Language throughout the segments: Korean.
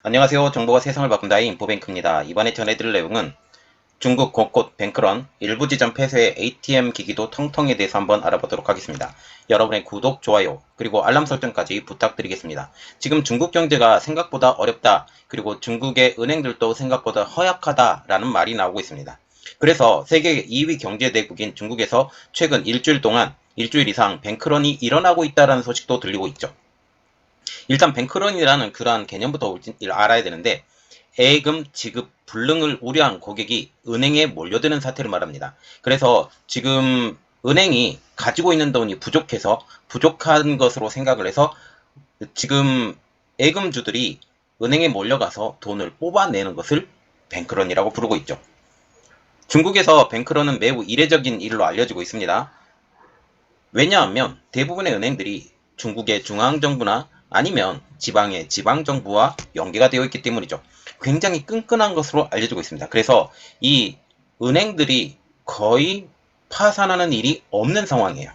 안녕하세요. 정보가 세상을 바꾼다의 인포뱅크입니다. 이번에 전해드릴 내용은 중국 곳곳 뱅크런, 일부 지점 폐쇄 ATM 기기도 텅텅에 대해서 한번 알아보도록 하겠습니다. 여러분의 구독, 좋아요, 그리고 알람 설정까지 부탁드리겠습니다. 지금 중국 경제가 생각보다 어렵다, 그리고 중국의 은행들도 생각보다 허약하다라는 말이 나오고 있습니다. 그래서 세계 2위 경제대국인 중국에서 최근 일주일 이상 뱅크런이 일어나고 있다는 소식도 들리고 있죠. 일단 뱅크런이라는 그러한 개념부터 알아야 되는데, 예금 지급 불능을 우려한 고객이 은행에 몰려드는 사태를 말합니다. 그래서 지금 은행이 가지고 있는 돈이 부족해서 부족한 것으로 생각을 해서 지금 예금주들이 은행에 몰려가서 돈을 뽑아내는 것을 뱅크런이라고 부르고 있죠. 중국에서 뱅크런은 매우 이례적인 일로 알려지고 있습니다. 왜냐하면 대부분의 은행들이 중국의 중앙정부나 아니면 지방의 지방정부와 연계가 되어 있기 때문이죠. 굉장히 끈끈한 것으로 알려지고 있습니다. 그래서 이 은행들이 거의 파산하는 일이 없는 상황이에요.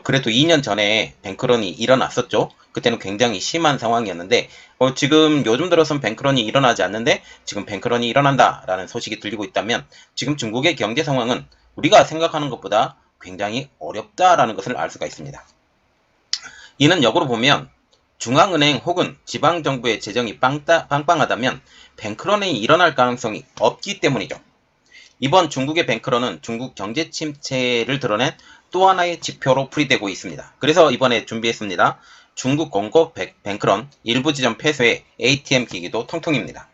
그래도 2년 전에 뱅크런이 일어났었죠. 그때는 굉장히 심한 상황이었는데 지금 요즘 들어선 뱅크런이 일어나지 않는데 지금 뱅크런이 일어난다라는 소식이 들리고 있다면 지금 중국의 경제 상황은 우리가 생각하는 것보다 굉장히 어렵다라는 것을 알 수가 있습니다. 이는 역으로 보면 중앙은행 혹은 지방정부의 재정이 빵빵하다면 뱅크런이 일어날 가능성이 없기 때문이죠. 이번 중국의 뱅크런은 중국 경제 침체를 드러낸 또 하나의 지표로 풀이되고 있습니다. 그래서 이번에 준비했습니다. 중국 공고 뱅크런, 일부 지점 폐쇄, ATM 기기도 통통입니다.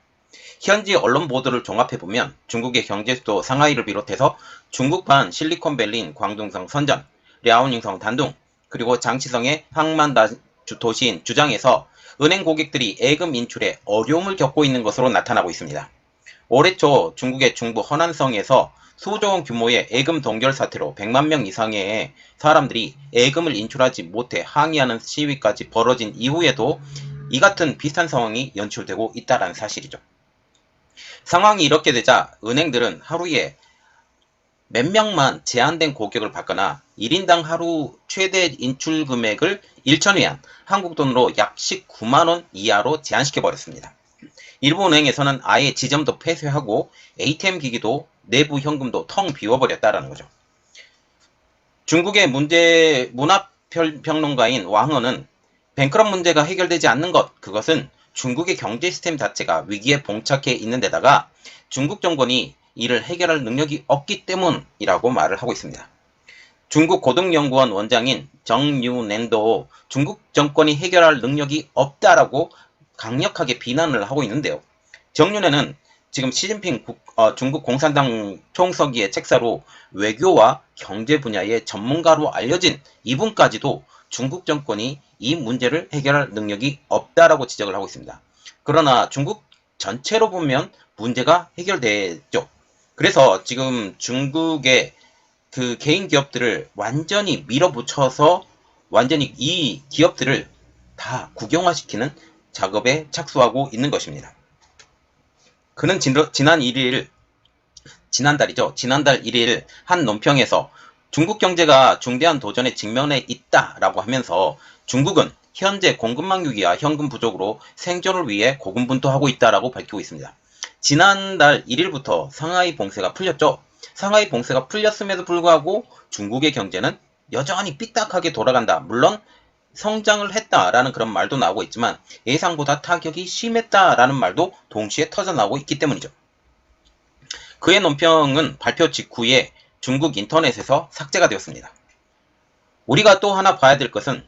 현지 언론 보도를 종합해보면 중국의 경제 수도 상하이를 비롯해서 중국판 실리콘밸리인 광둥성 선전, 랴오닝성 단둥, 그리고 장치성의 항만 도시인 주장에서 은행 고객들이 예금 인출에 어려움을 겪고 있는 것으로 나타나고 있습니다. 올해 초 중국의 중부 허난성에서 수조원 규모의 예금 동결 사태로 100만 명 이상의 사람들이 예금을 인출하지 못해 항의하는 시위까지 벌어진 이후에도 이 같은 비슷한 상황이 연출되고 있다는 사실이죠. 상황이 이렇게 되자 은행들은 하루에 몇 명만 제한된 고객을 받거나 1인당 하루 최대 인출 금액을 1,000위안, 한국 돈으로 약 19만원 이하로 제한시켜버렸습니다. 일부 은행에서는 아예 지점도 폐쇄하고 ATM 기기도 내부 현금도 텅 비워버렸다라는 거죠. 중국의 문화평론가인 왕허는 뱅크런 문제가 해결되지 않는 그것은 중국의 경제 시스템 자체가 위기에 봉착해 있는 데다가 중국 정권이 이를 해결할 능력이 없기 때문이라고 말을 하고 있습니다. 중국 고등연구원 원장인 정유낸도 중국 정권이 해결할 능력이 없다라고 강력하게 비난을 하고 있는데요. 정윤회는 지금 시진핑 중국 공산당 총서기의 책사로 외교와 경제 분야의 전문가로 알려진 이분까지도 중국 정권이 이 문제를 해결할 능력이 없다라고 지적을 하고 있습니다. 그러나 중국 전체로 보면 문제가 해결되죠. 그래서 지금 중국의 그 개인 기업들을 완전히 밀어붙여서 완전히 이 기업들을 다 국영화시키는 작업에 착수하고 있는 것입니다. 그는 지난달 1일 한 논평에서 중국 경제가 중대한 도전에 직면해 있다라고 하면서 중국은 현재 공급망 위기와 현금 부족으로 생존을 위해 고군분투하고 있다라고 밝히고 있습니다. 지난달 1일부터 상하이 봉쇄가 풀렸죠. 상하이 봉쇄가 풀렸음에도 불구하고 중국의 경제는 여전히 삐딱하게 돌아간다. 물론 성장을 했다라는 그런 말도 나오고 있지만 예상보다 타격이 심했다라는 말도 동시에 터져나오고 있기 때문이죠. 그의 논평은 발표 직후에 중국 인터넷에서 삭제가 되었습니다. 우리가 또 하나 봐야 될 것은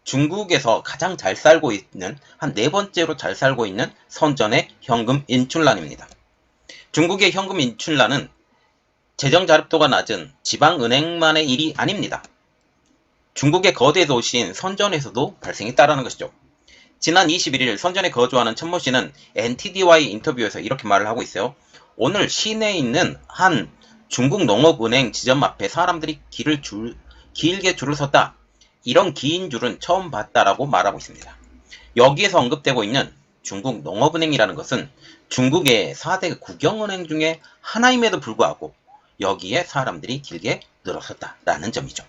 중국에서 가장 잘 살고 있는, 한 네 번째로 잘 살고 있는 선전의 현금 인출난입니다. 중국의 현금 인출난은 재정 자립도가 낮은 지방은행만의 일이 아닙니다. 중국의 거대 도시인 선전에서도 발생했다라는 것이죠. 지난 21일 선전에 거주하는 천모 씨는 NTD와의 인터뷰에서 이렇게 말을 하고 있어요. 오늘 시내에 있는 한 중국 농업은행 지점 앞에 사람들이 길게 줄을 섰다. 이런 긴 줄은 처음 봤다라고 말하고 있습니다. 여기에서 언급되고 있는 중국 농업은행이라는 것은 중국의 4대 국영은행 중에 하나임에도 불구하고 여기에 사람들이 길게 늘어섰다라는 점이죠.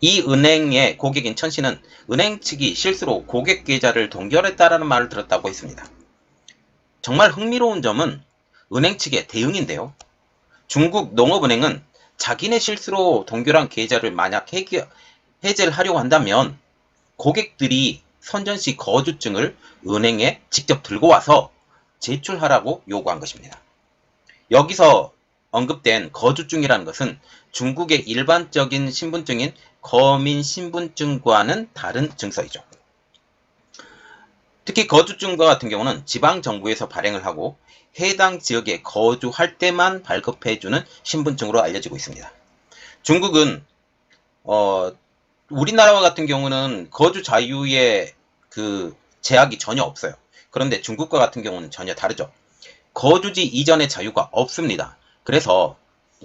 이 은행의 고객인 천 씨는 은행 측이 실수로 고객 계좌를 동결했다라는 말을 들었다고 했습니다. 정말 흥미로운 점은 은행 측의 대응인데요. 중국 농업은행은 자기네 실수로 동결한 계좌를 만약 해제를 하려고 한다면 고객들이 선전시 거주증을 은행에 직접 들고 와서 제출하라고 요구한 것입니다. 여기서 언급된 거주증이라는 것은 중국의 일반적인 신분증인 거민신분증과는 다른 증서이죠. 특히 거주증과 같은 경우는 지방정부에서 발행을 하고 해당 지역에 거주할 때만 발급해주는 신분증으로 알려지고 있습니다. 중국은 우리나라와 같은 경우는 거주 자유에 그 제약이 전혀 없어요. 그런데 중국과 같은 경우는 전혀 다르죠. 거주지 이전의 자유가 없습니다. 그래서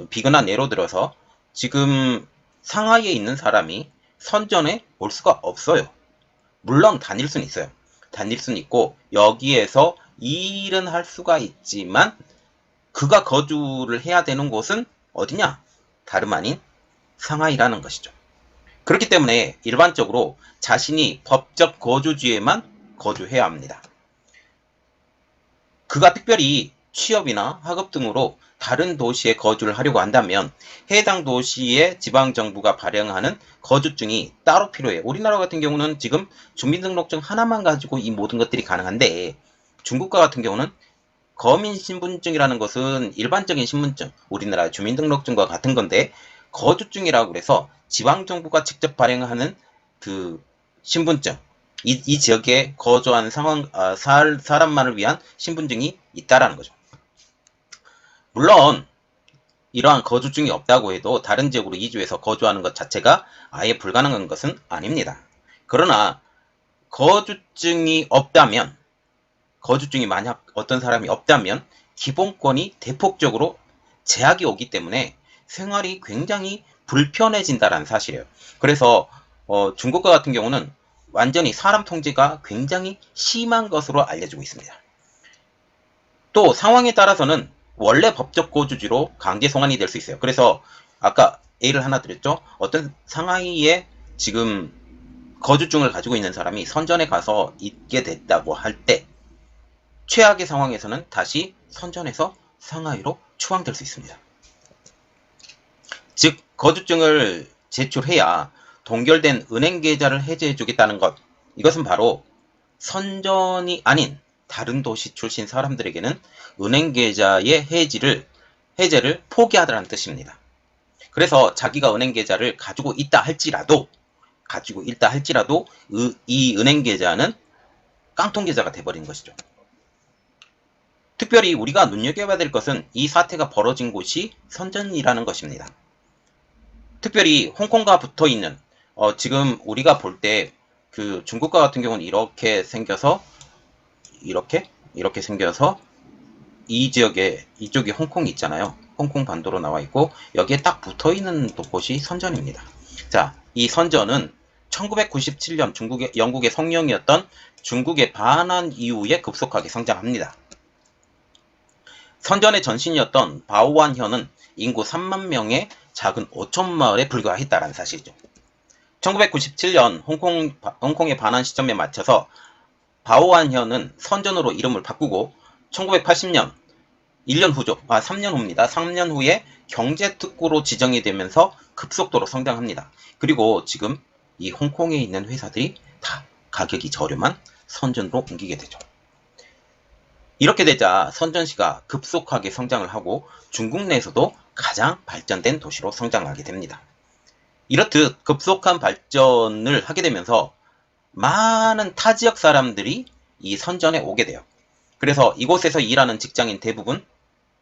비근한 예로 들어서 지금 상하이에 있는 사람이 선전에 올 수가 없어요. 물론 다닐 수는 있어요. 다닐 수는 있고 여기에서 일은 할 수가 있지만 그가 거주를 해야 되는 곳은 어디냐? 다름 아닌 상하이라는 것이죠. 그렇기 때문에 일반적으로 자신이 법적 거주지에만 거주해야 합니다. 그가 특별히 취업이나 학업 등으로 다른 도시에 거주를 하려고 한다면 해당 도시의 지방정부가 발행하는 거주증이 따로 필요해요. 우리나라 같은 경우는 지금 주민등록증 하나만 가지고 이 모든 것들이 가능한데 중국과 같은 경우는 거민신분증이라는 것은 일반적인 신분증, 우리나라 주민등록증과 같은 건데 거주증이라고 그래서 지방정부가 직접 발행하는 그 신분증, 이 지역에 거주한 사람만을 위한 신분증이 있다라는 거죠. 물론 이러한 거주증이 없다고 해도 다른 지역으로 이주해서 거주하는 것 자체가 아예 불가능한 것은 아닙니다. 그러나 거주증이 없다면, 거주증이 만약 어떤 사람이 없다면 기본권이 대폭적으로 제약이 오기 때문에 생활이 굉장히 불편해진다는 사실이에요. 그래서 중국과 같은 경우는 완전히 사람 통제가 굉장히 심한 것으로 알려지고 있습니다. 또 상황에 따라서는 원래 법적 거주지로 강제 송환이 될 수 있어요. 그래서 아까 A를 하나 드렸죠. 어떤 상하이에 지금 거주증을 가지고 있는 사람이 선전에 가서 있게 됐다고 할 때 최악의 상황에서는 다시 선전에서 상하이로 추방될 수 있습니다. 즉 거주증을 제출해야 동결된 은행 계좌를 해제해 주겠다는 것, 이것은 바로 선전이 아닌 다른 도시 출신 사람들에게는 은행 계좌의 해제를 포기하라는 뜻입니다. 그래서 자기가 은행 계좌를 가지고 있다 할지라도 이 은행 계좌는 깡통 계좌가 돼버린 것이죠. 특별히 우리가 눈여겨봐야 될 것은 이 사태가 벌어진 곳이 선전이라는 것입니다. 특별히 홍콩과 붙어있는 지금 우리가 볼 때 그 중국과 같은 경우는 이렇게 생겨서 이렇게 생겨서 이 지역에 이쪽이 홍콩이 있잖아요. 홍콩 반도로 나와 있고 여기에 딱 붙어있는 곳이 선전입니다. 자, 이 선전은 1997년 영국의 성령이었던 중국의 반환 이후에 급속하게 성장합니다. 선전의 전신이었던 바오안현은 인구 3만 명의 작은 어촌 마을에 불과했다는 사실이죠. 1997년 홍콩의 반환 시점에 맞춰서 바오안현은 선전으로 이름을 바꾸고 1980년 3년 후입니다. 3년 후에 경제특구로 지정이 되면서 급속도로 성장합니다. 그리고 지금 이 홍콩에 있는 회사들이 다 가격이 저렴한 선전으로 옮기게 되죠. 이렇게 되자 선전시가 급속하게 성장을 하고 중국 내에서도 가장 발전된 도시로 성장하게 됩니다. 이렇듯 급속한 발전을 하게 되면서 많은 타 지역 사람들이 이 선전에 오게 돼요. 그래서 이곳에서 일하는 직장인 대부분,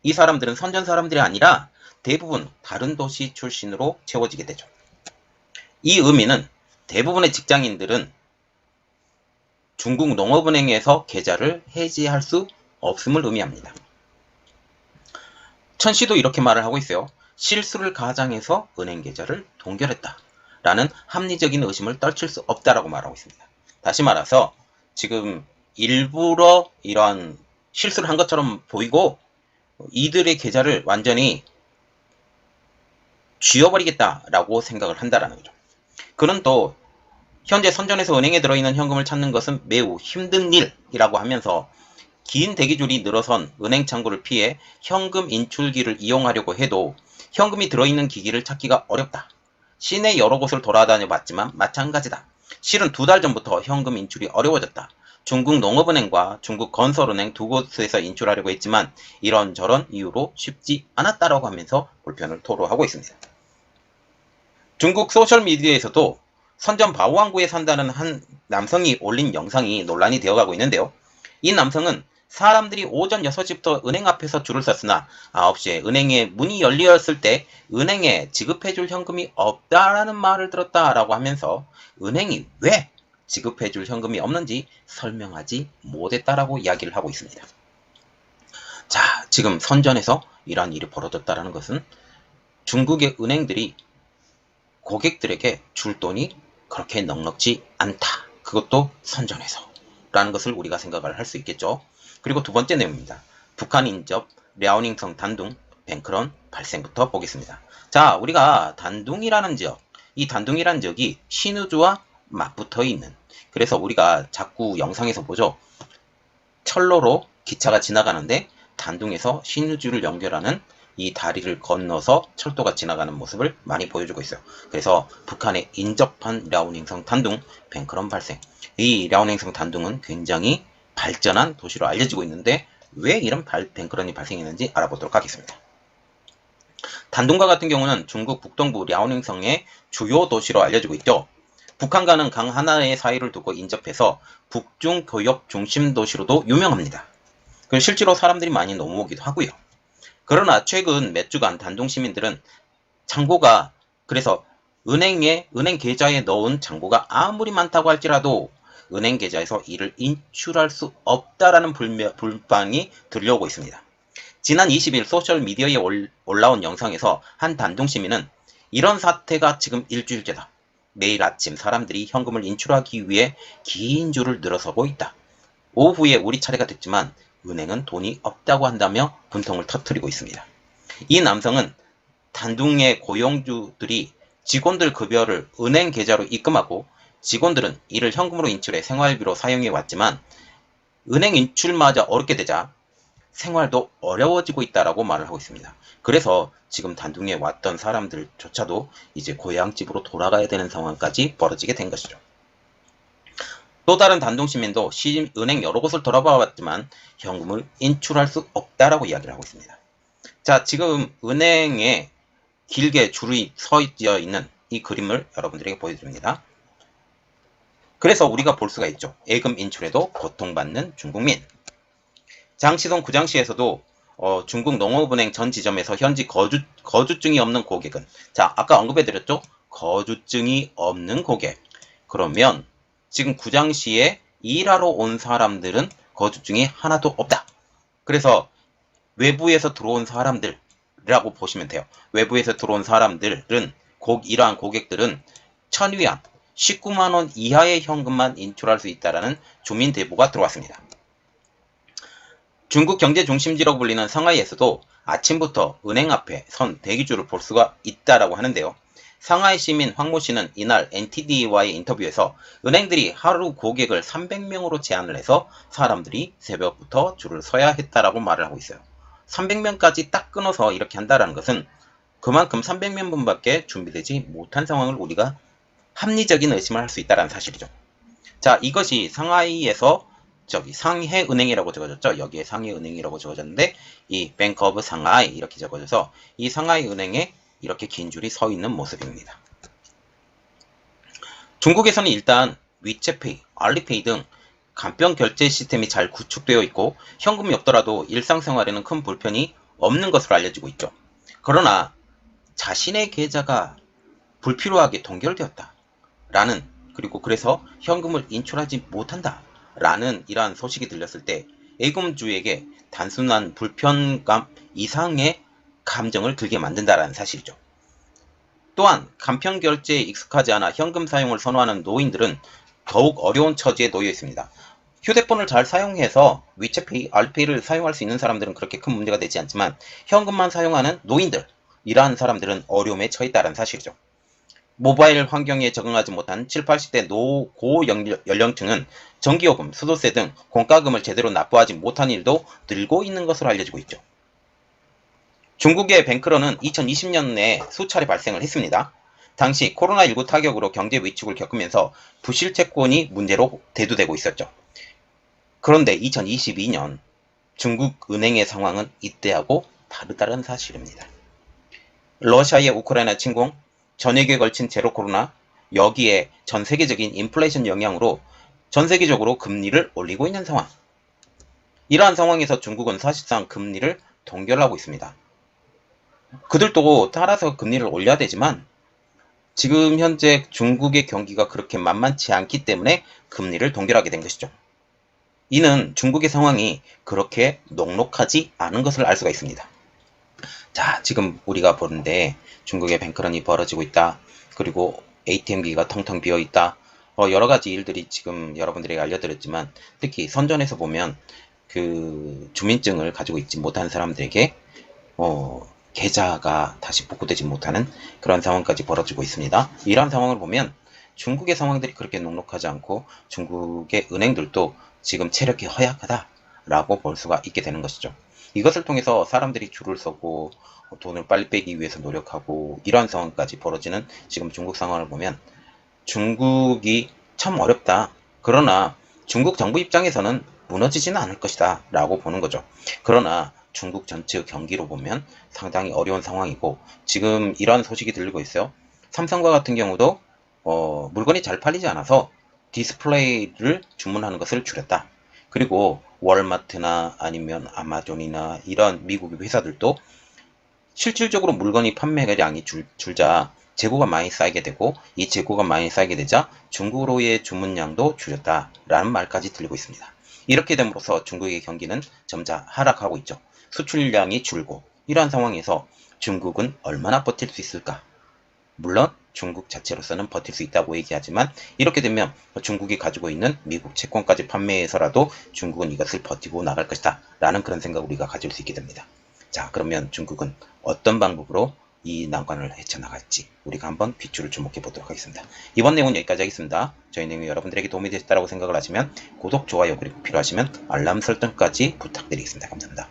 이 사람들은 선전 사람들이 아니라 대부분 다른 도시 출신으로 채워지게 되죠. 이 의미는 대부분의 직장인들은 중국 농업은행에서 계좌를 해지할 수 없음을 의미합니다. 천씨도 이렇게 말을 하고 있어요. 실수를 가장해서 은행 계좌를 동결했다 라는 합리적인 의심을 떨칠 수 없다라고 말하고 있습니다. 다시 말해서 지금 일부러 이러한 실수를 한 것처럼 보이고 이들의 계좌를 완전히 쥐어버리겠다라고 생각을 한다라는 거죠. 그는 또 현재 선전에서 은행에 들어있는 현금을 찾는 것은 매우 힘든 일이라고 하면서 긴 대기줄이 늘어선 은행 창구를 피해 현금 인출기를 이용하려고 해도 현금이 들어있는 기기를 찾기가 어렵다. 시내 여러 곳을 돌아다녀 봤지만 마찬가지다. 실은 2달 전부터 현금 인출이 어려워졌다. 중국 농업은행과 중국 건설은행 두 곳에서 인출하려고 했지만 이런저런 이유로 쉽지 않았다라고 하면서 불편을 토로하고 있습니다. 중국 소셜미디어에서도 선전 바오항구에 산다는 한 남성이 올린 영상이 논란이 되어가고 있는데요. 이 남성은 사람들이 오전 6시부터 은행 앞에서 줄을 섰으나 9시에 은행에 문이 열렸을 때 은행에 지급해줄 현금이 없다라는 말을 들었다라고 하면서 은행이 왜 지급해줄 현금이 없는지 설명하지 못했다라고 이야기를 하고 있습니다. 자, 지금 선전에서 이러한 일이 벌어졌다는 것은 중국의 은행들이 고객들에게 줄 돈이 그렇게 넉넉지 않다. 그것도 선전에서 라는 것을 우리가 생각을 할 수 있겠죠. 그리고 두 번째 내용입니다. 북한 인접 랴오닝성 단둥 뱅크런 발생부터 보겠습니다. 자, 우리가 단둥이라는 지역, 이 단둥이라는 지역이 신우주와 맞붙어 있는, 그래서 우리가 자꾸 영상에서 보죠. 철로로 기차가 지나가는데 단둥에서 신우주를 연결하는 이 다리를 건너서 철도가 지나가는 모습을 많이 보여주고 있어요. 그래서 북한에 인접한 랴오닝성 단둥 뱅크런 발생. 이 랴오닝성 단둥은 굉장히 발전한 도시로 알려지고 있는데 왜 이런 뱅크런이 발생했는지 알아보도록 하겠습니다. 단둥과 같은 경우는 중국 북동부 랴오닝성의 주요 도시로 알려지고 있죠. 북한과는 강 하나의 사이를 두고 인접해서 북중 교역 중심 도시로도 유명합니다. 실제로 사람들이 많이 넘어오기도 하고요. 그러나 최근 몇 주간 단둥 시민들은 잔고가, 그래서 은행 계좌에 넣은 잔고가 아무리 많다고 할지라도 은행 계좌에서 이를 인출할 수 없다라는 불만이 들려오고 있습니다. 지난 20일 소셜미디어에 올라온 영상에서 한 단둥 시민은 이런 사태가 지금 일주일째다. 매일 아침 사람들이 현금을 인출하기 위해 긴 줄을 늘어서고 있다. 오후에 우리 차례가 됐지만 은행은 돈이 없다고 한다며 분통을 터뜨리고 있습니다. 이 남성은 단둥의 고용주들이 직원들 급여를 은행 계좌로 입금하고 직원들은 이를 현금으로 인출해 생활비로 사용해 왔지만 은행 인출마저 어렵게 되자 생활도 어려워지고 있다라고 말을 하고 있습니다. 그래서 지금 단둥에 왔던 사람들조차도 이제 고향집으로 돌아가야 되는 상황까지 벌어지게 된 것이죠. 또 다른 단둥 시민도 은행 여러 곳을 돌아봐 왔지만 현금을 인출할 수 없다라고 이야기를 하고 있습니다. 자, 지금 은행에 길게 줄이 서 있는 이 그림을 여러분들에게 보여드립니다. 그래서 우리가 볼 수가 있죠. 예금 인출에도 고통받는 중국민. 장시동 구장시에서도 중국 농업은행 전 지점에서 현지 거주증이 없는 고객은, 자, 아까 언급해드렸죠. 거주증이 없는 고객. 그러면 지금 구장시에 일하러 온 사람들은 거주증이 하나도 없다. 그래서 외부에서 들어온 사람들이라고 보시면 돼요. 외부에서 들어온 사람들은 이러한 고객들은 1000위안 19만원 이하의 현금만 인출할 수 있다는 주민 대보가 들어왔습니다. 중국 경제 중심지라고 불리는 상하이에서도 아침부터 은행 앞에 선 대기줄을 볼 수가 있다라고 하는데요. 상하이 시민 황모 씨는 이날 NTD와의 인터뷰에서 은행들이 하루 고객을 300명으로 제한을 해서 사람들이 새벽부터 줄을 서야 했다라고 말을 하고 있어요. 300명까지 딱 끊어서 이렇게 한다는 것은 그만큼 300명분밖에 준비되지 못한 상황을 우리가 합리적인 의심을 할 수 있다는 사실이죠. 자, 이것이 상하이에서 상해은행이라고 적어졌죠. 여기에 상해은행이라고 적어졌는데 이 뱅크 오브 상하이 이렇게 적어져서 이 상하이은행에 이렇게 긴 줄이 서 있는 모습입니다. 중국에서는 일단 위챗페이, 알리페이 등 간편 결제 시스템이 잘 구축되어 있고 현금이 없더라도 일상생활에는 큰 불편이 없는 것으로 알려지고 있죠. 그러나 자신의 계좌가 불필요하게 동결되었다. 그리고 그래서 현금을 인출하지 못한다. 라는 이러한 소식이 들렸을 때 예금주에게 단순한 불편감 이상의 감정을 들게 만든다는 사실이죠. 또한 간편 결제에 익숙하지 않아 현금 사용을 선호하는 노인들은 더욱 어려운 처지에 놓여 있습니다. 휴대폰을 잘 사용해서 위챗페이, 알페이를 사용할 수 있는 사람들은 그렇게 큰 문제가 되지 않지만 현금만 사용하는 노인들, 이러한 사람들은 어려움에 처했다는 사실이죠. 모바일 환경에 적응하지 못한 7, 80대 고연령층은 전기요금, 수도세 등 공과금을 제대로 납부하지 못한 일도 늘고 있는 것으로 알려지고 있죠. 중국의 뱅크런은 2020년에 수차례 발생을 했습니다. 당시 코로나19 타격으로 경제 위축을 겪으면서 부실 채권이 문제로 대두되고 있었죠. 그런데 2022년 중국 은행의 상황은 이때하고 다르다는 사실입니다. 러시아의 우크라이나 침공, 전역에 걸친 제로 코로나, 여기에 전 세계적인 인플레이션 영향으로 전 세계적으로 금리를 올리고 있는 상황. 이러한 상황에서 중국은 사실상 금리를 동결하고 있습니다. 그들도 따라서 금리를 올려야 되지만 지금 현재 중국의 경기가 그렇게 만만치 않기 때문에 금리를 동결하게 된 것이죠. 이는 중국의 상황이 그렇게 녹록하지 않은 것을 알 수가 있습니다. 자, 지금 우리가 보는데 중국의 뱅크런이 벌어지고 있다. 그리고 ATM기가 텅텅 비어 있다. 여러 가지 일들이 지금 여러분들에게 알려드렸지만 특히 선전에서 보면 그 주민증을 가지고 있지 못한 사람들에게 계좌가 다시 복구되지 못하는 그런 상황까지 벌어지고 있습니다. 이러한 상황을 보면 중국의 상황들이 그렇게 녹록하지 않고 중국의 은행들도 지금 체력이 허약하다라고 볼 수가 있게 되는 것이죠. 이것을 통해서 사람들이 줄을 서고 돈을 빨리 빼기 위해서 노력하고 이러한 상황까지 벌어지는 지금 중국 상황을 보면 중국이 참 어렵다. 그러나 중국 정부 입장에서는 무너지지는 않을 것이다 라고 보는 거죠. 그러나 중국 전체 경기로 보면 상당히 어려운 상황이고 지금 이러한 소식이 들리고 있어요. 삼성과 같은 경우도 물건이 잘 팔리지 않아서 디스플레이를 주문하는 것을 줄였다. 그리고 월마트나 아니면 아마존이나 이런 미국의 회사들도 실질적으로 물건이 판매량이 줄자 재고가 많이 쌓이게 되고 이 재고가 많이 쌓이게 되자 중국으로의 주문량도 줄였다라는 말까지 들리고 있습니다. 이렇게 됨으로써 중국의 경기는 점차 하락하고 있죠. 수출량이 줄고 이러한 상황에서 중국은 얼마나 버틸 수 있을까? 물론 중국 자체로서는 버틸 수 있다고 얘기하지만 이렇게 되면 중국이 가지고 있는 미국 채권까지 판매해서라도 중국은 이것을 버티고 나갈 것이다 라는 그런 생각을 우리가 가질 수 있게 됩니다. 자, 그러면 중국은 어떤 방법으로 이 난관을 헤쳐나갈지 우리가 한번 빗줄을 주목해 보도록 하겠습니다. 이번 내용은 여기까지 하겠습니다. 저희 내용이 여러분들에게 도움이 되셨다고 생각을 하시면 구독, 좋아요 그리고 필요하시면 알람 설정까지 부탁드리겠습니다. 감사합니다.